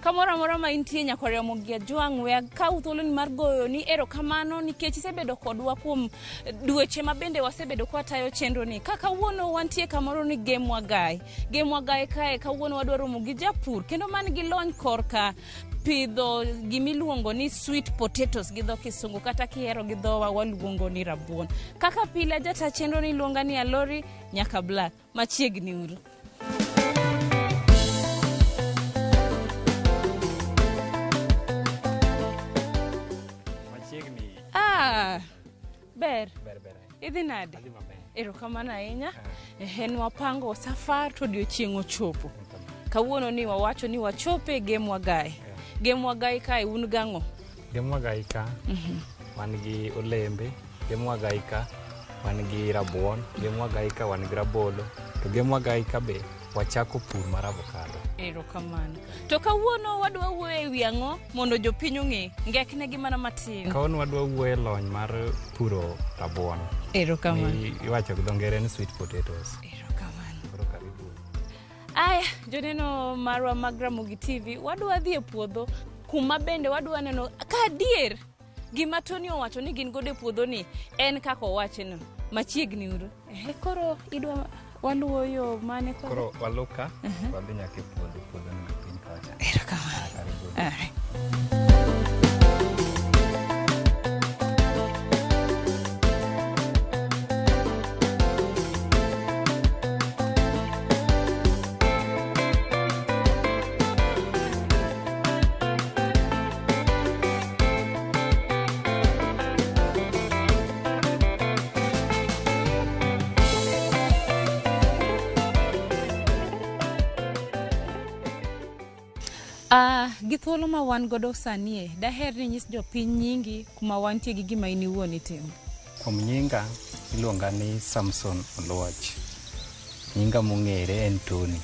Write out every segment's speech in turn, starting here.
Kamora mora ma intie nyakore mogia Jwang we ka uthuolo ni mar goyo ni erokamano nikech isebedo kodwa kuom dweche ma bende wasebedo kwa tayo chenro ni. Kaka wuono wantie kamoro ni Game Wagai kae kawuono wadwaro mo gi japur kendo man gi lony korka pidho gimiluongo ni sweet potatoes gi dho Kisungu kata kihero gi dhowa waluongo ni rabuon. Kaka pile jata chenro ni luonga ni Alori nyaka Black machiegni uru. Ber. Idhi nade? Erokamano ahinya. En wapango safar to odiochieng' ochopo. Kawuono ni wawacho ni wachope Game Wagai. Game Wagai kae un gang'o? Game Wagai ka wan gi olembe, Game Wagai ka wan gi rabuon, Game Wagai ka wan gi rabolo, to Game Wagai ka be wachako pur mar avocado. Erokamano. To kawuono wadwa wuoyo ewi ang'o mondo jopiny ong'e ngekne gi mana matin. Kawuono wadwa wuoyo lony mar puro rabuon. Erokamano. Iwacho gi dho ngere ni sweet potatoes. Erokamano. Koro karibu. Aya, joneno marwa mag Ramogi TV, wadwa dhi e puodho kuma bende wadwa neno ka adier gima Tony owacho ni gin godo e puodho ni en kaka owacheno. Machiegni uru. Koro idwa waluwo yo mane koro waluka wadhi nyaka e puodho ni piny kacha. Erokamano. Gi thuolo ma wan godo sanie, daher ni nyis jopiny nyingi kuma wantie gi gima in iwuon itimo. Kuom nyinga iluonga ni Samson Oluoch. Nyinga mong'ere en Tony.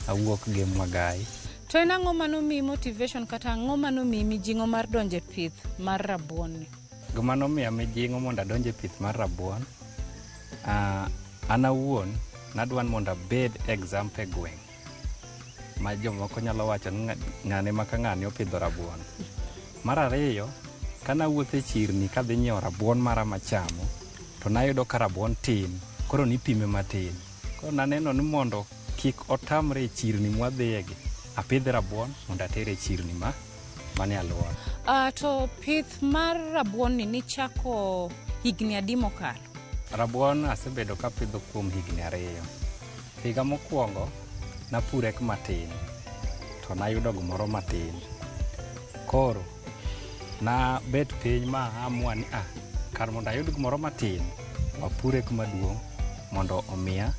Awuok Game Wagai. To en ang'o manomiyi motivation kata ang'o manomiyi mijing'o mar donje pith mar rabuon ni? Gima nomiya mijing'o mondo adonje pith mar rabuon, an awuon nadwan mondo abed example e gweng' ma jomoko nyalo wacho ni ng'ane ma ka ng'ane opidho rabuon. Mar ariyo, kana wuotho e chirni kadhi nyiewo rabuon mara machamo, to nayudo ka rabuon tin, koro nipime matin. Koro naneno ni mondo kik otamre e chirni mwadhiyegi, apidh rabuon mondo atere e chirni mane alwora. To pith mar rabuon ni nichako higni adi mokalo? Rabuon asebedo kapidho kuom higni 2. Higa mokwongo napure matin, to nayudo gimoro matin. Koro na bet piny ma amua ni kar mondo ayud gimoro matin, wapure maduong' mondo omiya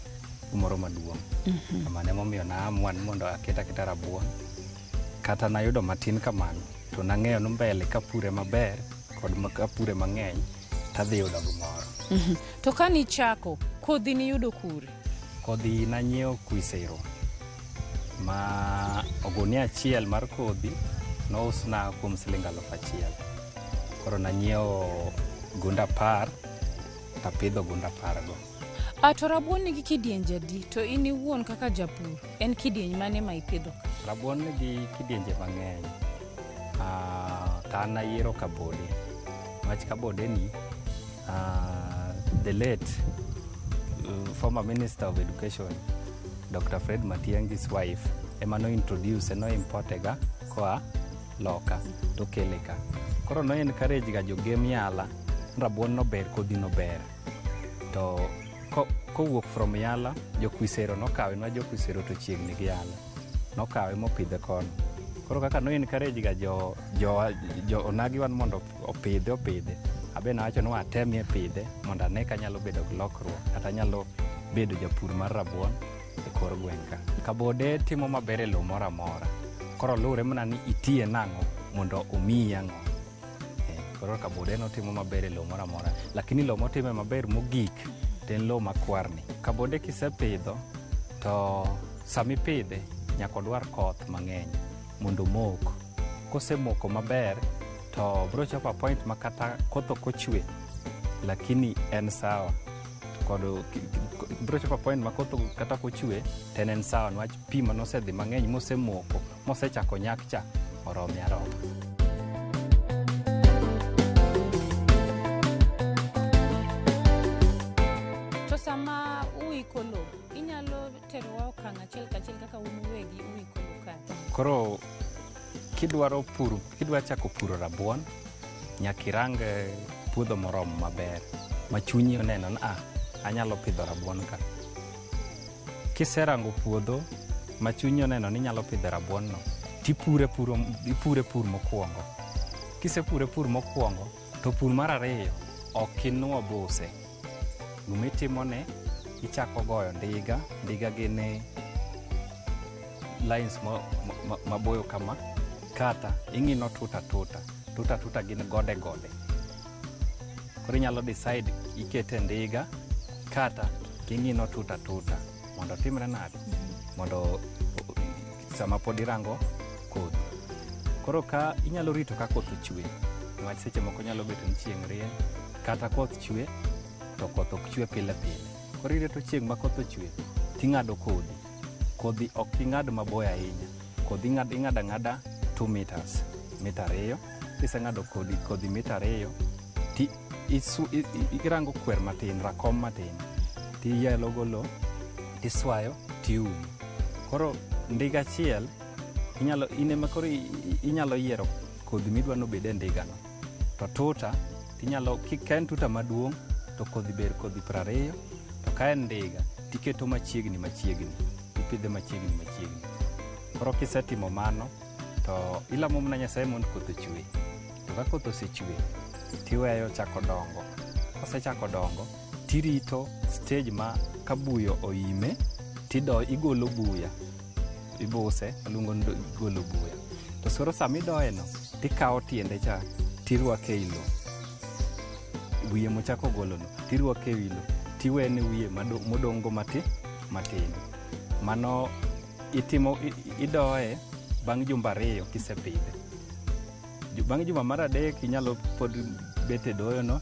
gimoro maduong'. Kamano emomiyo naamua ni mondo aketa rabuon. Kata nayudo matin kamano, to nang'eyo ni mbele kapure maber kod kapure mang'eny tadhi yudo gimoro. To kanichako, kodhi niyudo kure? Kodhi nanyiewo Kuisero. Ma ogunia achiel mar kodhi nousna kuom siling' 1,000. Koro nanyiewo gunda 10 tapidho gunda 10 go. To rabuon nigi kidienje adi? To in iwuon kaka japur, en kidieny mane ma ipidho? Rabuon nigi kidienje mang'eny. Ta an nayiero kabode. Wach kabode ni, the late former Minister of Education, Dr. Fred Matiang'i's wife, emano introduce, no importega koa loka to kele ka. Koro no encourage ga jogem Yala, rabuon no ber, kodhi no ber. To kowuok from Yala, jo Kuisero nokawe, no jo Kuisero to chiegni gi Yala. Nokawe mopidhe kono. Koro kaka no encourage ga jo onagi wan mondo opidhe, abe nawacho ni atemie pidhe mondo ane ka nyalo bedo gi lokruok kata nyalo bedo japur mar rabuon e kor gweng' ka. Kabode timo maber e lowo moro amora, koro luwre mana ni itiye nang'o mondo omiyi ang'o. Koro kabode notimo maber e lowo moro amora, lakini lowo motime maber mogik to en lowo makwarni. Kabode kisepidho to samipidhe nyaka odwar koth mang'eny mondo omok. Kosemoko maber to biro chopo point ma kata koth ok ochwe lakini en sawa. Biro chopo point ma koth kata ok ochwe to en sawa, niwach pi manosedhi mang'eny mosemoko mosechako nyak cha orome aroma. To sama uiko lowo, inyalo terowa okang' achiel kachiel kaka un uwegi uiko lowo ka? Koro kidwa chako puro rabuon, nyaka irang puodho moromo maber ma chunyi oneno ni anyalo pidho rabuon ka. Kiserango puodho ma chunyi oneno ni nyalo pidho rabuon no, tipure pur mokwongo. Kisepure pur mokwongo to pur mar ariyo ok inuo buse. Gumitimone, ichako goyo ndiga gin lines maboyo kama, kata ing'ino tuta gin gode. Koro inyalo decide ikete ndiga kata king'ino tuta mondo timre nade, mondo sama pod irango kodhi. Koro ka inyalo rito ka koth ochwe, niwach seche moko nyalo bedo ni chieng' rieny kata koth chwe to koth ok chwe pile. Koro irito chieng' ma koth ochwe ting'ado kodhi ok ing'ad maboyo ahinya. Kodhi ing'ado ang'ada 2 meters, mita 2. Kiseng'ado kodhi mita 2 ti irango kwer matin, rakom matin, tiyelo golo, tiswayo, tiumo. Koro ndiga achiel inyalo yiero kodhi midwa nobed e ndiga no. To tuta tinyalo, ka en tuta maduong' to kodhi ber kodhi 20, to ka en ndiga tiketo machiegni, ipidhe machiegni. Koro kisetimo mano to ilamo mana Nyasaye mondo koth ochwe. To ka koth osechwe tiweyo chako dongo. Kosechako dongo tirito stage ma ka buyo oime igolo buya, ibuse, aluongo ni igolo buya. To soro samidoye no tikawo tiende cha tirwake e lo. Wiye mochako golo no tirwake e lo, tiwene wiye modongo matin. Mano idoye bang' jumbe 2 kisepidhe. Bang' juma mar 3 inyalo pod bet e doyo no,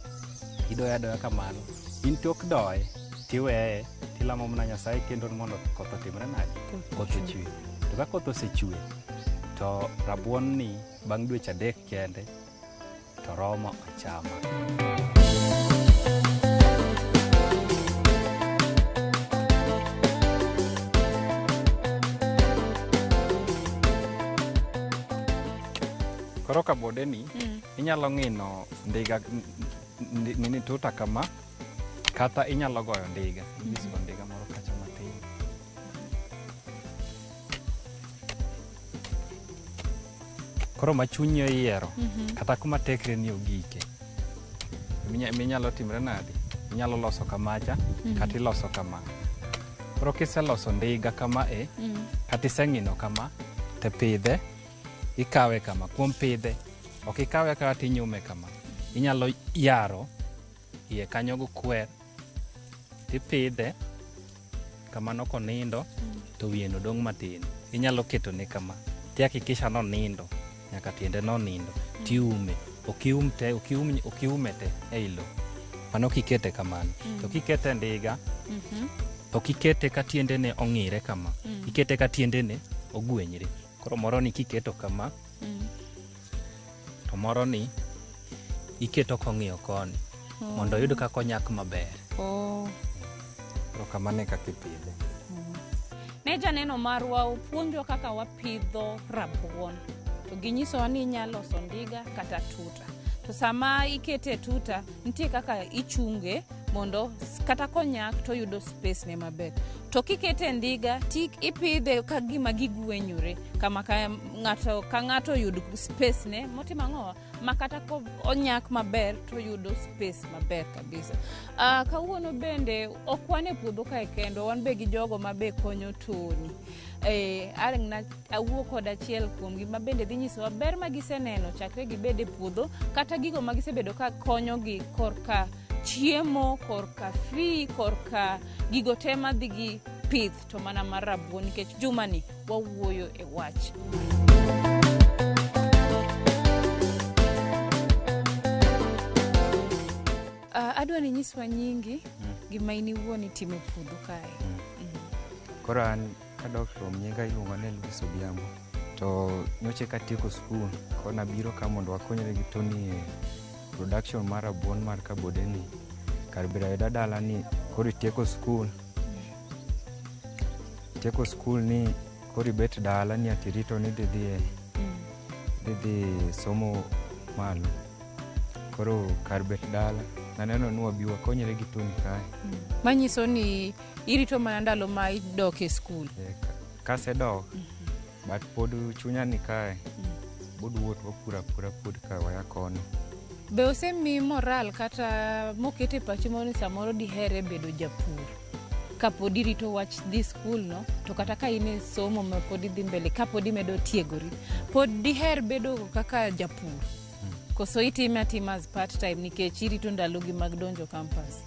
idoye adoya kamano. In tok doye tiweye, tilamo mana Nyasaye kendo mondo koth otimre nade, koth ochwe. To ka koth osechwe to rabuon ni bang' dweche 3 kende to romo achama. Koro kabode ni inyalo ng'ino ndiga nini tuta kama, kata inyalo goyo ndiga. Inyalo ndiga moro kacha matin. Koro machunyi oyiero, kata kuma tekre ni ogike. Minyalo timre nade? Inyalo loso kamacha, kata iloso kama. Koro kiseloso ndiga kama kata iseng'ino kama, te pidhe, ikawe kama. Kuom pidhe, ok ikawe kata inyume kama. Inyalo yaro iye kanyo go kwer, tipidhe kamano konindo to wiye no dong' matin. Inyalo ketone kama, tihakikisha nonindo nyaka tiende nonindo, tiume. Ok iume te ei lo, mano kikete kamano. To kikete ndiga, ok ikete ka tiendene ong'ire kama, ikete ka tiendene ogwenyre. Koro moro ni kiketo kama, to moro ni iketo kong'iyo koni mondo oyud kaka onyak maber. Koro kamano e kaka ipidhe. Ne janeno marwa opuonjwa kaka wapidho rabuon. To ginyisowa ni inyalo loso ndiga kata tuta. To sama ikete tuta, nitie kaka ichunge mondo kata konyak to yudo space ne maber. To kikete ndiga tik ipidhe ka gima gigwenyore kama ka ng'ato yud space ne motimo ang'o makata ko onyak maber to yudo space maber kabisa. Kawuono bende okwane puodho kae kendo, wan be gi jogo mabe konyo Tony. Awuo kod achiel kuom gi mabende dhi nyiso ber ma giseneno chakre gibede puodho kata gigo ma gisebedo ka konyo gi korka chiemo, korka fee, korka gigo te madhi gi pith to mana mar rabuon, nikech juma ni wawuoyo e wach. Adwa ni nyiswa nyingi gima ini wuoni timo puodho kae. Koro an kadok from nyinga iluongo ni Luis Odhiambo. To nyoche katieko skul kona biro ka mondo akonyre gi Tony e production mar rabuon mar kabodeni. Kar bira eda dala ni koro tieko skul. Tieko skul ni koro bet dala ni atirito ni dhi somo malo. Koro kar bet dala naneno nuwa biwa konyre gi Tony kae. Manyiso ni irito mana ndalo ma idok e skul. Kase dok, but pod chunya ni kae. Bod wuot wapura pod ka waya kono. Be osemi moral kata mokete pachi moni samoro dihere bedo japur? Kapod irito wach dhi skul no, to kata ka ine somo ma pod idhi mbele, kapod imedo tiegori, pod diher bedo kaka japur? Koso itime atima as part time nikech irito ndalogi mag donjo campus?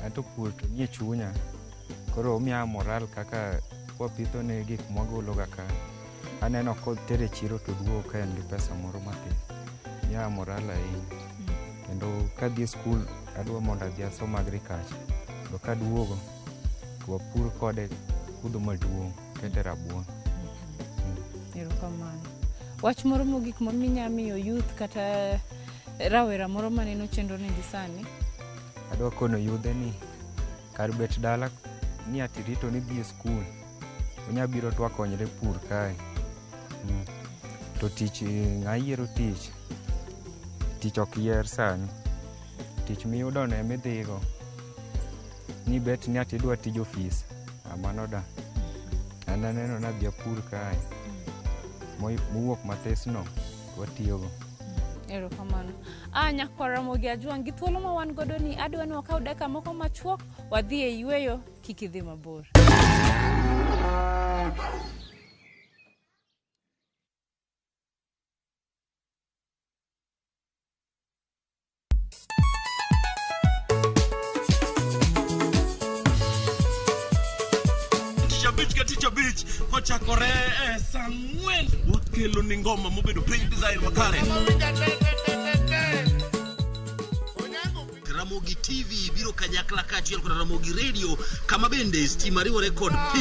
Ato pur to nie chunya. Koro omiya moral kaka wapitho ne gik mwagolo ka. Aneno kod tere chiro to duo ka en gi pesa moro matin. Miya moral ahinya. Kendo kadhi skul adwa mondo adhi asom agriculture. To kaduogo to wapur kode puodho maduong' kete rabuon. Erokamano. Wach moro mogik minya miyo youth kata rawera moro maneno chenro ne gisani? Adwa kono yudhe ni kar bet dala ni atirito ni dhi skul. Onya biro to akonyre pur kae. To tich ng'ayiero tich. Tich ok yier sani. Tich miyudo ne midhigo. Ni bet ni atidwa tij ofis. Mano da. Ananeno na bia pur kae. Mowuok mathesno watiyogo. Erokamano. Nyakwara Mogi Ajwang' gi thuolo ma wan godo ni adwa ni wakaw dakika moko machuok wadhi e yweyo kik idhi mabor. Teacher Beach kochakore sang'wen wakelo ni ngoma mobedo pink design makare. Ramogi TV biro kanyakla kaachiel kod Ramogi Radio kama bende stima riwore kod pi.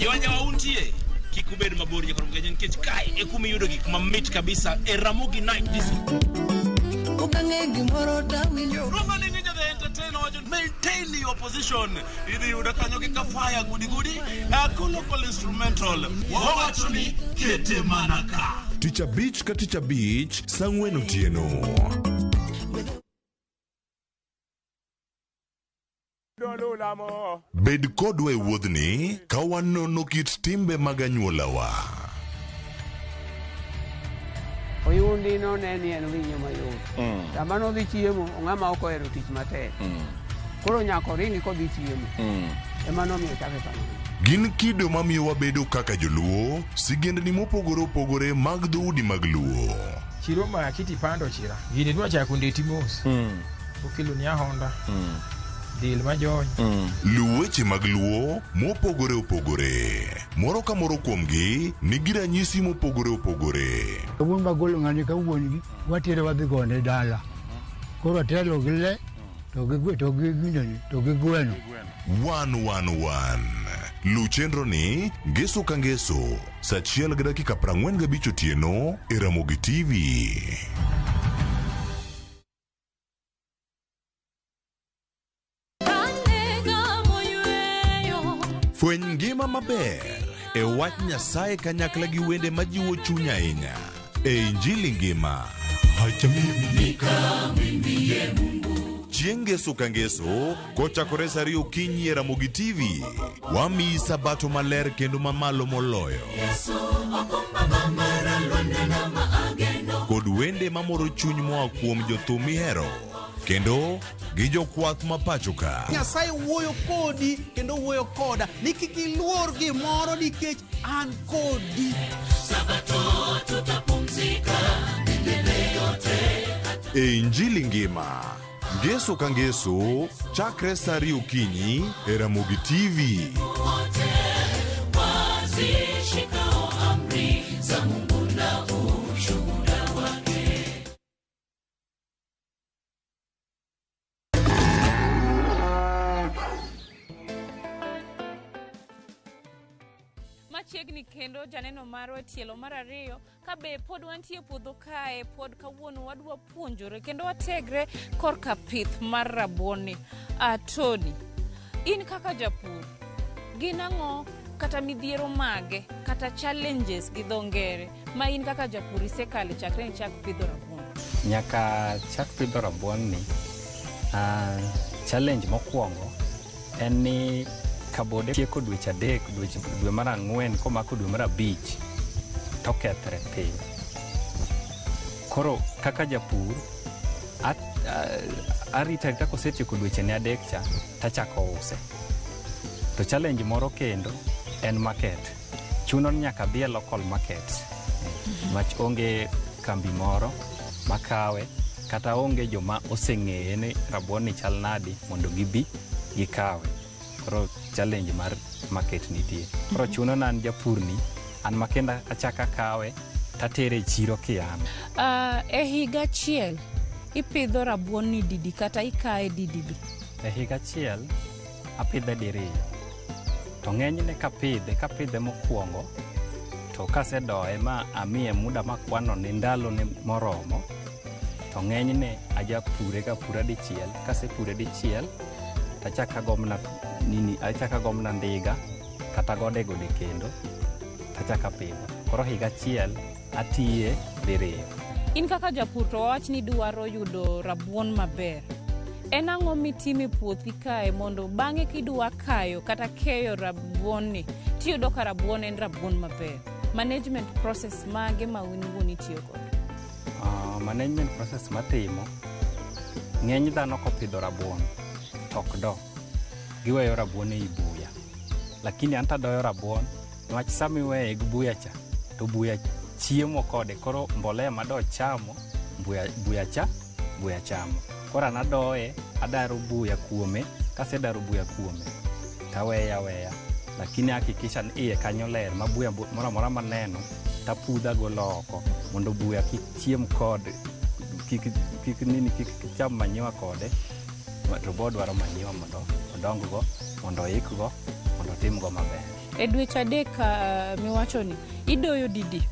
Yawanya wauntie kikubed mabor ya Ramogi nikech kae e kuma yudo gik mamit kabisa e Ramogi Night Disco. Maintain your position. Either you da kanyo ka fire goody local instrumental. Wawachoni kete manaka. Teacher Beach ka Teacher Beach sang'wen otieno. Bed kodwa e wuodhni ka wanono kit timbe mag anyuolawa. Oyundi no neni en winyo mayot. Sama no dhi chiemo, ng'ama ok ohero tich matek. Koro nyako ringi kodhi chiemo. Ema nomiyo chake kamano. Gin kido mamiyo wabedo kaka joluo, sigendni mopogore opogore mag dhoudi mag luo. Chiro ma kiti pando chira. Gini dwa chako ndeti mos. Okelo ni ahonda. Dil majony. Luweche mag luo mopogore opogore. Moro ka moro kuomgi nigi ranyisi mopogore opogore. Wuon magolo ng'ani ka wuongi watere wadhi gone dala. Koro telo gile to gi gweno. 111 Lu chenro ni ngeso ka ngeso saa 1:45 otieno e Ramogi TV. Fweny ngima maber e wach Nyasaye kanyakla gi wende majiwo chuny ahinya e Injili ngima. Hacha mimi nika chieng' ngeso ka ngeso kochakore saa 2 okinyi e Ramogi TV. Wamiyi sabato maler kendo mamalo moloyo. Kod wende mamoro chuny moa kuom jothum mihero kendo gi jokwath ma pacho ka. Nyasaye wuoyo kodi kendo wuoyo koda ni kik iluor gimoro nikech an kodi. Sabato tutapumzika milele yote. E Injili ngima ngeso ka ngeso chakre saa 2 okinyi e Ramogi TV. Wazishikao amri za Mungu na ushuhuda wake. Machiegni kendo janeno marwa tielo mar ariyo kabe pod wantie puodho kae pod kawuono wadwa puonjore kendo wategre korka pith mar rabuon. Tony, in kaka japur gin ang'o kata midhiero mage kata challenges gi dho ngere ma in kaka japur isekale chakre ni chak pidho rabuon? Nyaka chak pidho rabuon ni challenge mokwongo en ni kabode tieko dweche 3 dwe mar 4 komako dwe mar 5 to kethre piny. Koro kaka japur arita kosetieko dweche 3 cha tachako use. To challenge moro kendo en market. Chuno nyaka dhi e local market. Mach onge kambi moro makawe kata onge joma oseng'eye ni rabuon ni chal nadi mondo gibi gikawe. Koro challenge mar market nitie. Koro chuno nan japur ni an makenda achaka kawe tatere chiro kian. E higa chiel ipidho rabuon ni didi kata ikae didi? E higa chiel apidhe diriyo. To ng'enyne kapidhe mokwongo to kasedoye ma amiye muda makwano ni ndalo ni moromo to ng'enyne ajapure ka pura dichiel. Kasepure dichiel tachaka gomna ndiga kata gode kendo tachaka pidho. Koro higa chiel atiye diriyo. In kaka japur to wawach ni dwaro yudo rabuon maber, en ang'o mitime puothi kae mondo bang'e kidwa kayo kata keyo rabuon ni tiyudo ka rabuon en rabuon maber? Management process mage ma un itiyo kod? Management process matimo ng'eny dhano kopidho rabuon tok do giweyo rabuon e buya, lakini anta doyo rabuon nwach sami weye gi buya cha to buya chiemo kode. Koro mbolea mado chamo buya chamo. Koro anadoye adaro buya kuome. Kasedaro buya kuome taweya lakini hakikisha ni iye kanyo ler ma buya mora maneno tapudha goloko mondo buya kik chiem kode kik cham manyiwa kode. To bod dwaro manyiwa mondo odonggo mondo ikgo mondo timgo maber. E dweche 3 miwacho ni idoyo didi?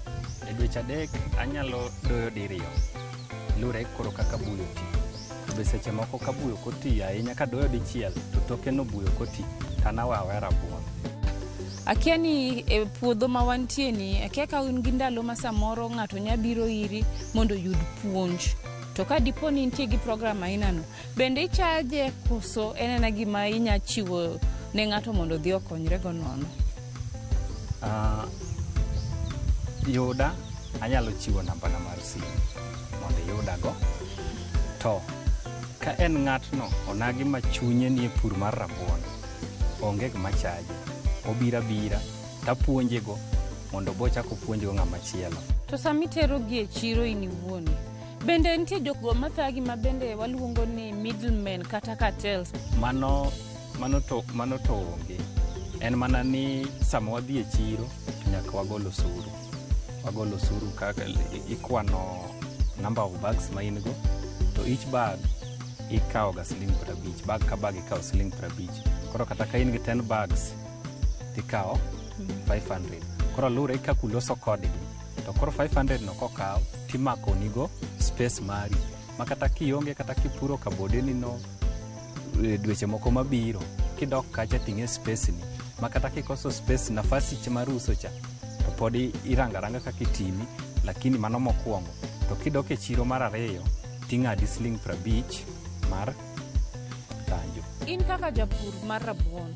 E dweche 3 anyalo doyo diriyo. Lure koro kaka buyo ti. To be seche moko ka buyo koti ahinya ka doyo dichiel to toke no buyo koti tanawawe rabuon. Akia ni e puodho ma wantie ni akia ka un gi ndalo ma samoro ng'ato nyabiro iri mondo yud puonj. To ka dipo ni nitie gi program ainano, bende ichaje koso enena gima inya chiwo ne ng'ato mondo dhi okonyre go nono? Yuda anyalo chiwo nambana mar simu mondo yudago. To ka en ng'atno onagi machunye ni e pur mar rabuon, onge gima chaje, obira tapuonjego mondo bochako puonjgo ng'ama chielo. To sami tero gi e chiro in iwuon, bende nitie jokgo mathagi ma bende waluongo ni middlemen kata cartels? Mano to onge. En mana ni sama wadhi e chiro nyaka wagol osuru kaka ikwano number of bags ma in go. To each bag ikawo ga $50. Bag ka bag ikawo $50. Koro kata ka in gi 10 bags tikawo 500. Koro lure kaka uloso kodgi. To koro 500 no kokaw timako nigo space mari makata kionge kata kipuro kabode ni no dweche moko mabiro kidok kacha tinge space ni makata kikoso space nafasi chimaruso cha to podi irangaranga kakitimi. Lakini mano mokwongo to kidok e chiro mar ariyo ting'adi $50 mar in kaka japur mar rabuon,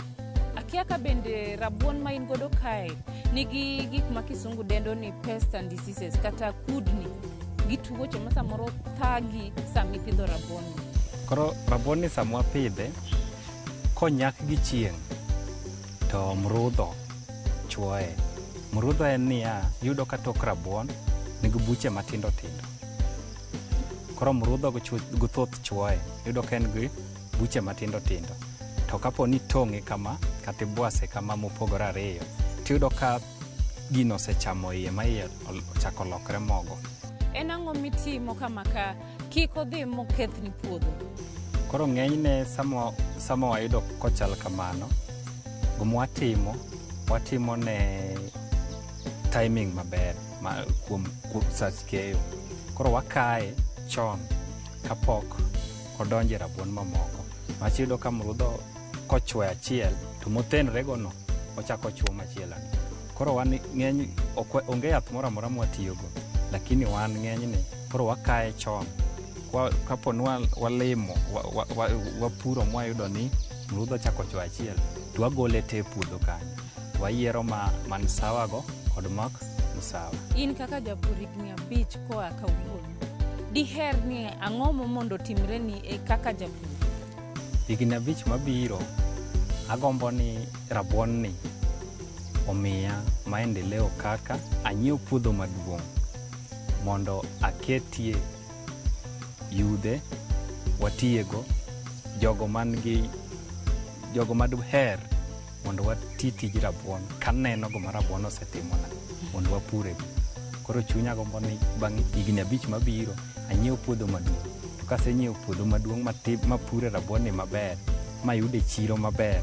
akia ka bende rabuon ma in godo kae nigi gik ma kisungu dendo ni pest and diseases kata kudni gi tuoche ma samoro thagi sami pidho rabuon. Koro rabuon ni samwa pidhe konyak gi chieng' to mrudho chuoye. Mrudho en niya, yudo ka tok rabuon nigi buche matindo tindo. Koro mrudho go thoth chuoye, yudo ka en gi buche matindo tindo. To kapo ni tong'e kama kata ibwase kama mopogore ariyo, tiyudo ka gino osechamo iye ma iye ochako lokre mogo. En ang'o mitimo kama ka kik odhi mokethni puodho? Koro ng'enyne sama wayudo kochal kamano, gima watimo ne timing maber kuom sach keyo. Koro wakaye chon kapok odonje rabuon mamoko. Machiyudo ka mrudho kochwe achiel to mothenre gono ochako chuo machielo. Koro wan ng'eny onge yath moro amora mwatiyogo, lakini wan ng'enyne koro wakaye chon. Kapo ni walimo wapuro mwayudo ni mrudho chako chuo achiel, to wagole te puodho kanyo. Wayiero man sawa go kod mak musawa. In kaka japur higni 5 koa kawuono, diher ni ang'o mondo timre ni kaka japur? Higni 5 mabiro, agombo ni rabuon ni omiya maendeleo kaka anyiew puodho maduong' mondo aketie yudhe watiyego jogo maduher mondo wati tij rabuon kaneno goma rabuon osetimona mondo wapure. Koro chunya gombo ni bang' higni 5 mabiro anyiew puodho maduong'. To kasenyiew puodho maduong' mapure rabuon ni maber, mayude chiro maber,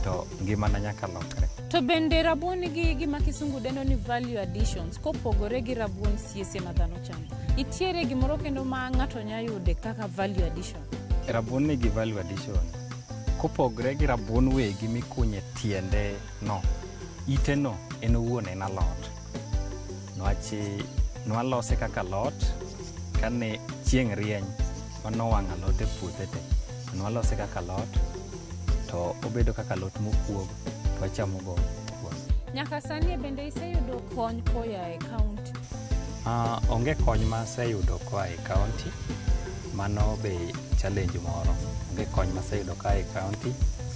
to ngimana nyaka lokre. To bende rabuon nigi gima kisungu dendo ni value additions kopogore gi rabuon siese ma dhano chamo. Nitiere gimoro kendo ma ng'ato nyalo yude kaka value addition? Rabuon nigi value addition kopogore gi rabuon wegi mikunye tiende no, ite no en owuon en alot. Nwalose kaka lot kane chieng' rieny manowang' alot e puothe te. Nwalose kaka lot to obedo kaka lot mokuog to wachamo go. Nyaka sani bende iseyudo kony koya e kaunti? Onge kony ma aseyudo koa e kaunti, mano be challenge moro. Onge kony ma aseyudo koa e kaunti,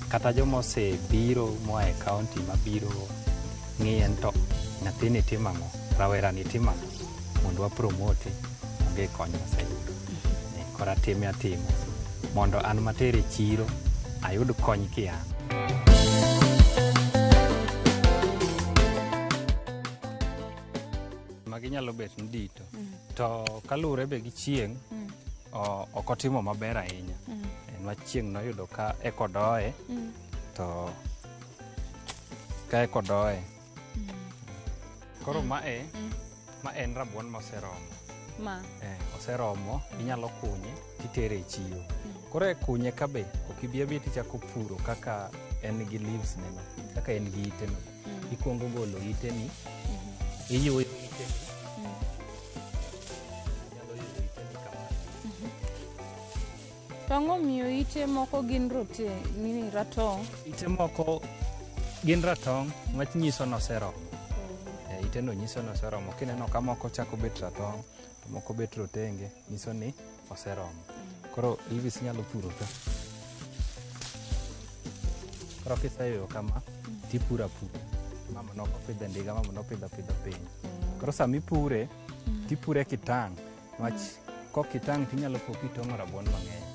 kata joma osebiro moa e kaunti mabiro ng'iyen to nyathini timo ang'o, rawera ni timo ang'o mondo wa promote. Onge kony ma aseyudo. Koro atimo mondo an matere chiro ayud kony kian. Maginyalo bet ndito to kalure be gi chieng' ok otimo maber ahinya. En chieng' noyudo ka ekodoye to ka ekodoye. Koro ma en rabuon moseromo. Oseromo, inyalo kunye titere e chiro. Koro e kunye ka be ok ibi tichako puro kaka en gi leaves neno, kaka en gi ite no. Ikuongo golo ite ni, iyuyo ite ni. Inyalo yudo ite ni kama. To ang'o miyo ite moko gin ratong'? Ite moko gin ratong' manyiso ni oseromo. Ite no nyiso ni oseromo. Kineno ka moko chako bet ratong', to moko bet rotenge, nyiso ni oseromo. Koro leaves nyalo puro ka. Koro kiseyudo kama, tipura pura. Mama nokopidhe ndiga, mama nopidho piny. Koro sami pure, tipure kitang'. Wach kok kitang' tinyalo po kitong'o rabuon mang'eny.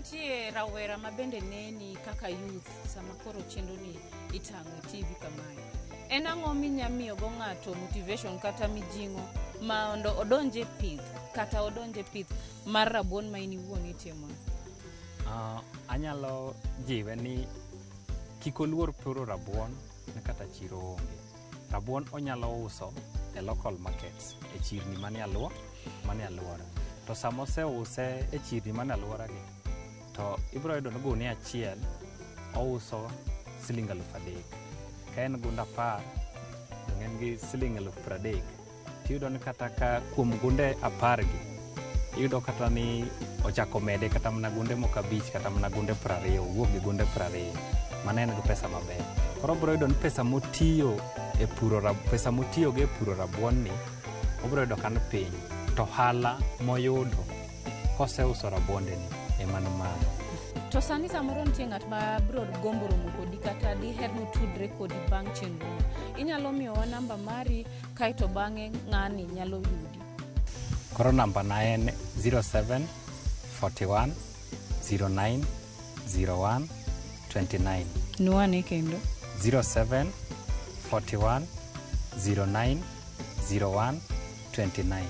nitie rawera ma bende neni kaka youth sama koro chenro ni itang'o TV kamae. En ang'o minyamiyo go ng'ato motivation kata mijing'o mondo odonje pith kata odonje pith mar rabuon ma iniwuon itimo? Anyalo jiwe ni kik oluor puro rabuon ne kata chiro onge. Rabuon onyalo uso e local markets e chirni manie alwora. To sama oseuse e chirni manie alwora gi, to ibiro yudo ni gunia achiel ouso siling 3,000. Ka en gunda 10 to ng'en gi siling 30,000. Tiyudo ni kata ka kuom gunde 10 gi iyudo kata ni ochako mede kata mana gunde moko 5 kata mana gunde 20, wuok gi gunde 20. Mano en gi pesa maber. Koro biro yudo ni pesa motiyo e puro rabuon ni obiro yudo kan piny, to hala moyudo koseuso rabuonde ni emano malo. To sani samoro nitie ng'at ma biro gombo romo kodi kata diher notudre kodi bang' chenro. Inyalo miyowa namba mari kaito bang'e ng'ani nyalo yudi? Koro namba na en 07 41 09 01 29. Nuane kendo 07 41 09 01 29.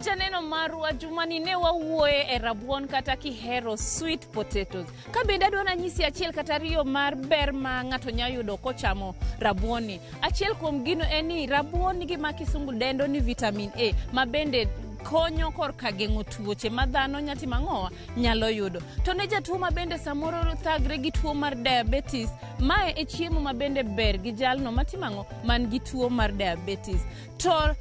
Janeno marwa Jumani ne wawuoye e rabuon kata kihero sweet potatoes. Ka bende adwona nyisi achiel kata ariyo mar ber ma ng'ato nyayudo kochamo rabuoni. Achiel kuom gino en ni rabuon nigi ma kisungu dendo ni vitamin A ma bende konyo korka geng'o tuoche ma dhano nyati mang'owa nyalo yudo. To ne jatuo ma bende samoro thagre gi tuo mar diabetes, mae e chiemo ma bende ber gi jalno matimang'o man gi tuo mar diabetes. To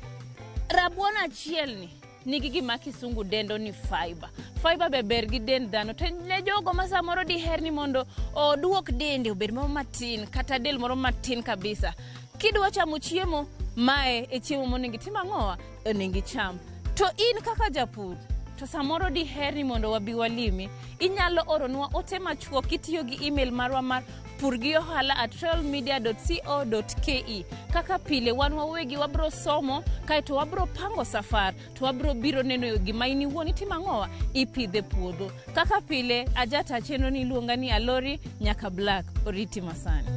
rabuon achiel ni nigi gima kisungu dendo ni fiber. Fiber be ber gi dend dhano. To ne jogo ma samoro diher ni mondo oduok dende obed moro matin kata del moro matin kabisa, kidwa chamo chiemo, mae e chiemo monego itim ang'owa, onego icham. To in kaka japur, to samoro diher ni mondo wabi walimi, inyalo oronwa ote machuok kitiyo gi email marwa mar purgiohala@royalmedia.co.ke. Kaka pile wan wawegi wabro somo kaito wabro pango safar, to wabro biro neno gima iniwuon itimo ang'owa ipidhe puodho. Kaka pile ajata chenro ni iluonga ni Alori nyaka Black. Oriti masani.